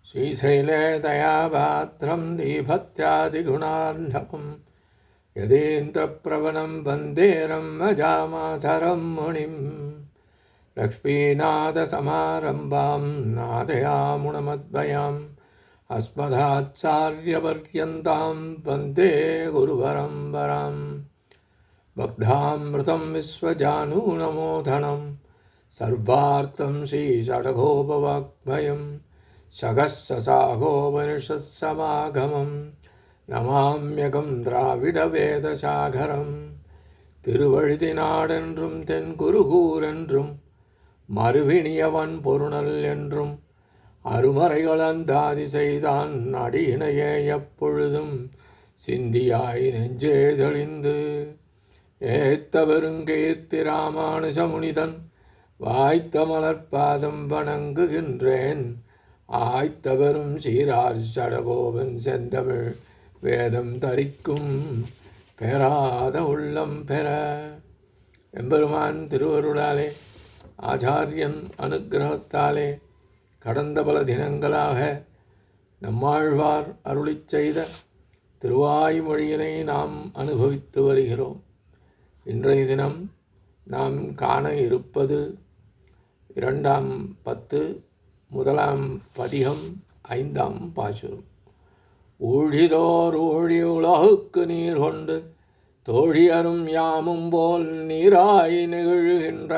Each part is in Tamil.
श्रीशैले दयापात्रं दीभत्यादिगुणार्णवं यदेन्द्रप्रवणं वन्दे रम्यजामातरं मुनिं लक्ष्मीनाथसमारम्भां नादयामुणमद्वयाम् अस्मदाचार्यपर्यन्तां वन्दे गुरुपरम्परां बग्धामृतं विश्वजानूनमोधनं सर्वार्थं श्रीषडगोपवाग्भयं शगस्ससागोपनिषत्समागमं नमाम्यகம் திராவிடவேதசாகரம் திருவழுதினாடென்றும் தென்குருகூரென்றும் மறுவினியவன் பொருணல் என்றும் அருமறைகளந்தாதி செய்தான் அடியினையே எப்பொழுதும் சிந்தியாய் நெஞ்சே தெளிந்து ஏத்த பெருங்கீர்த்தி ராமானுஜமுனிதன் வாய்த்த மலர்பாதம் வணங்குகின்றேன். ஆய்த்த பெரும் சீரார் சடகோபன் செந்தமிழ் வேதம் தரிக்கும் பெறாத உள்ளம் பெற. எம்பெருமான் திருவருளாலே ஆச்சாரியன் அனுக்கிரகத்தாலே கடந்த பல தினங்களாக நம்மாழ்வார் அருளிச் செய்த திருவாய்மொழியினை நாம் அனுபவித்து வருகிறோம். இன்றைய தினம் நாம் காண இருப்பது 2ஆம் பத்து 1ஆம் பதிகம் 5ஆம் பாசுரம். ஊழிதோர் ஊழி உலகுக்கு நீர் கொண்டு தோழியரும் யாமும் போல் நீராய் நெகிழ்கின்ற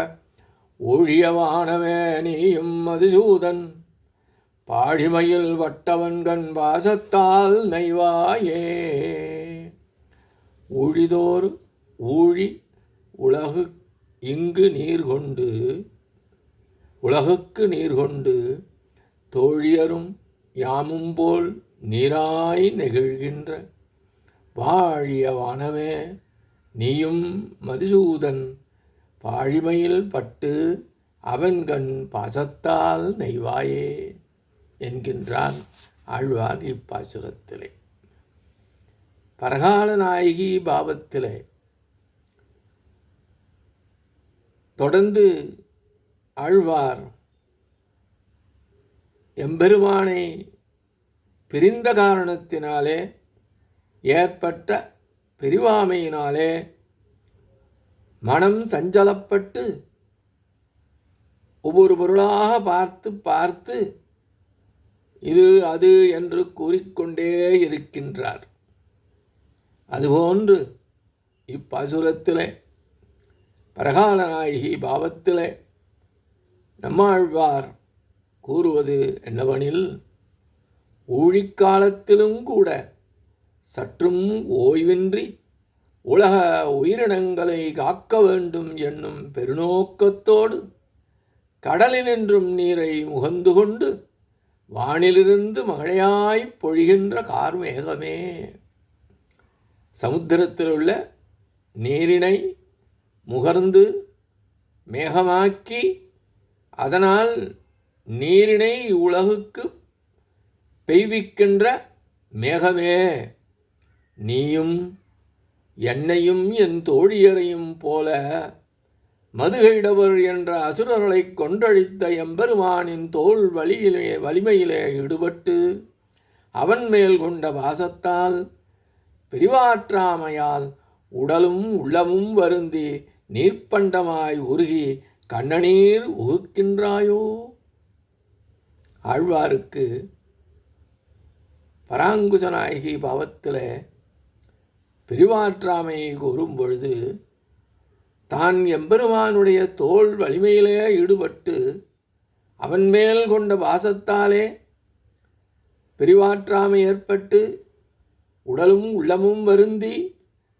ஊழியவானவே நீயும் மதுசூதன் பாடிமையில் வட்டவன்கண் வாசத்தால் நைவாயே. ஊழிதோர் ஊழி உலகு இங்கு நீர்கொண்டு உலகுக்கு நீர்கொண்டு தோழியரும் யாமும் போல் நீராய் நெகிழ்கின்ற வாழியவானவே நீயும் மதுசூதன் பாழிமையில் பட்டு அவன்கண் பாசத்தால் நெய்வாயே என்கின்றார் ஆழ்வார் இப்பாசுரத்திலே. பரகால நாயகி பாவத்திலே தொடர்ந்து ஆழ்வார் எம்பெருமானை பிரிந்த காரணத்தினாலே ஏற்பட்ட பிரிவாமையினாலே மனம் சஞ்சலப்பட்டு ஒவ்வொரு பொருளாக பார்த்து பார்த்து இது அது என்று கூறிக்கொண்டே இருக்கின்றார். அதுபோன்று இப்பாசுரத்திலே பரகாலநாயகி பாவத்திலே நம்மாழ்வார் கூறுவது என்னவெனில், ஊழிக்காலத்திலும் கூட சற்றும் ஓய்வின்றி உலக உயிரினங்களை காக்க வேண்டும் என்னும் பெருநோக்கத்தோடு கடலினின்றும் நீரை முகந்து கொண்டு வானிலிருந்து மழையாய்ப் பொழிகின்ற கார்மேகமே. சமுத்திரத்தில் உள்ள நீரினை முகர்ந்து மேகமாக்கி அதனால் நீரினை உலகுக்கு பெய்விக்கின்ற மேகமே, நீயும் என்னையும் என் தோழியரையும் போல மதுகைடவர் என்ற அசுரர்களை கொன்றழித்த எம்பெருமானின் தோள் வலிமையிலே ஈடுபட்டு அவன் மேல் கொண்ட வாசத்தால் பிரிவாற்றாமையால் உடலும் உள்ளமும் வருந்தி நீர்ப்பண்டமாய் உருகி கண்ணநீர் உகுக்கின்றாயோ. ஆழ்வாருக்கு பராங்குசநாயகி பாவத்தில் பிரிவாற்றாமையை கூறும் பொழுது தான் எம்பெருமானுடைய தோள் வலிமையிலே ஈடுபட்டு அவன் மேல் கொண்ட வாசத்தாலே பிரிவாற்றாமை ஏற்பட்டு உடலும் உள்ளமும் வருந்தி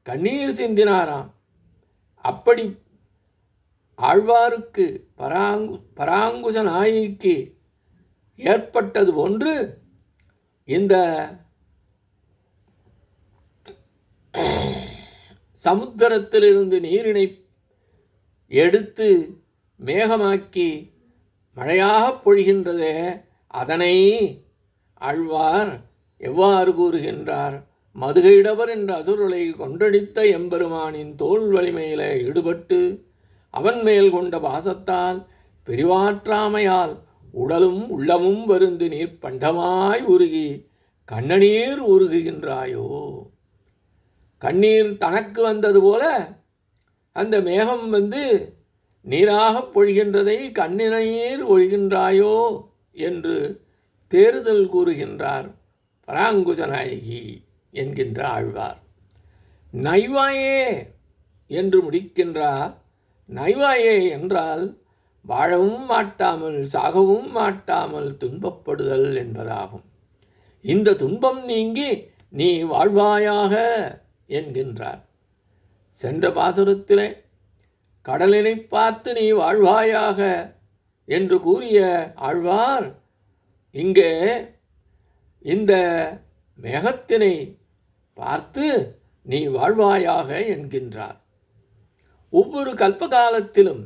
கண்ணீர் சிந்தினாராம். அப்படி ஆழ்வாருக்கு பராங்குச நாயகிக்கு ஏற்பட்டது போன்று இந்த சமுத்திரத்திலிருந்து நீரினை எடுத்து மேகமாக்கி மழையாகப் பொழிகின்றதே, அதனை ஆழ்வார் எவ்வாறு கூறுகின்றார்? மதுகைடவர் என்ற அசுரலை கொன்றடித்த எம்பெருமானின் தோள் வலிமையிலே ஈடுபட்டு அவன் மேல் கொண்ட பாசத்தால் பிரிவாற்றாமையால் உடலும் உள்ளமும் வருந்து நீர் பண்டமாய் உருகி கண்ணநீர் உருகுகின்றாயோ. கண்ணீர் தனக்கு வந்தது போல அந்த மேகம் வந்து நீராகப் பொழிகின்றதை கண்ணீர் ஒழிகின்றாயோ என்று தேறுதல் கூறுகின்றார் பராங்குச நாயகி என்கின்ற ஆழ்வார். நைவாயே என்று முடிக்கின்றார். நைவாயே என்றால் வாழவும் மாட்டாமல் சாகவும் மாட்டாமல் துன்பப்படுதல் என்பதாகும். இந்த துன்பம் நீங்கி நீ வாழ்வாயாக என்கின்றார். சென்ற பாசுரத்திலே கடலினை பார்த்து நீ வாழ்வாயாக என்று கூறிய ஆழ்வார் இங்கே இந்த மேகத்தினை பார்த்து நீ வாழ்வாயாக என்கின்றார். ஒவ்வொரு கல்பகாலத்திலும்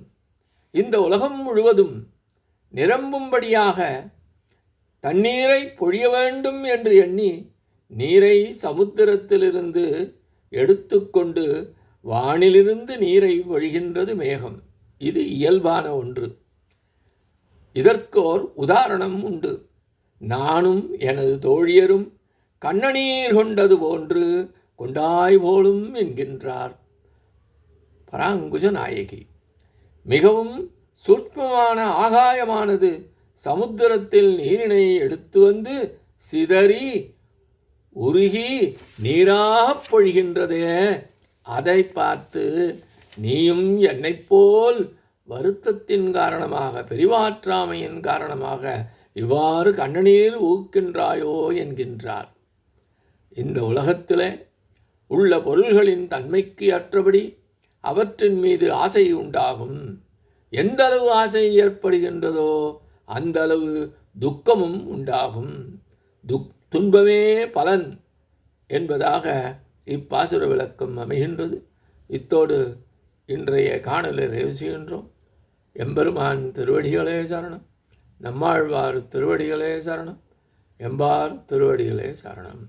இந்த உலகம் முழுவதும் நிரம்பும்படியாக தண்ணீரை பொழிய வேண்டும் என்று எண்ணி நீரை சமுத்திரத்திலிருந்து எடுத்துக்கொண்டு வானிலிருந்து நீரை வழிகின்றது மேகம். இது இயல்பான ஒன்று. இதற்கோர் உதாரணம் உண்டு. நானும் எனது தோழியரும் கண்ணநீர் கொண்டது போன்று கொண்டாய் போலும் என்கின்றார் பராங்குச நாயகி. மிகவும் சூட்சமமான ஆகாயமானது சமுத்திரத்தில் நீரினை எடுத்து வந்து சிதறி உருகி நீராகப் பொழிகின்றதே, அதை பார்த்து நீயும் என்னைப் போல் வருத்தத்தின் காரணமாக பெரிவாற்றாமையின் காரணமாக இவ்வாறு கண்ணநீர் ஊக்கின்றாயோ என்கின்றார். இந்த உலகத்திலே உள்ள பொருள்களின் தன்மைக்கு அற்றபடி அவற்றின் மீது ஆசை உண்டாகும். எந்த அளவு ஆசை ஏற்படுகின்றதோ அந்த அளவு துக்கமும் உண்டாகும். துன்பமே பலன் என்பதாக இப்பாசுர விளக்கம் அமைகின்றது. இத்தோடு இன்றைய காணலை நிறைவு செய்கின்றோம். எம்பெருமான் திருவடிகளே சரணம். நம்மாழ்வார் திருவடிகளே சரணம். எம்பார் திருவடிகளே சரணம்.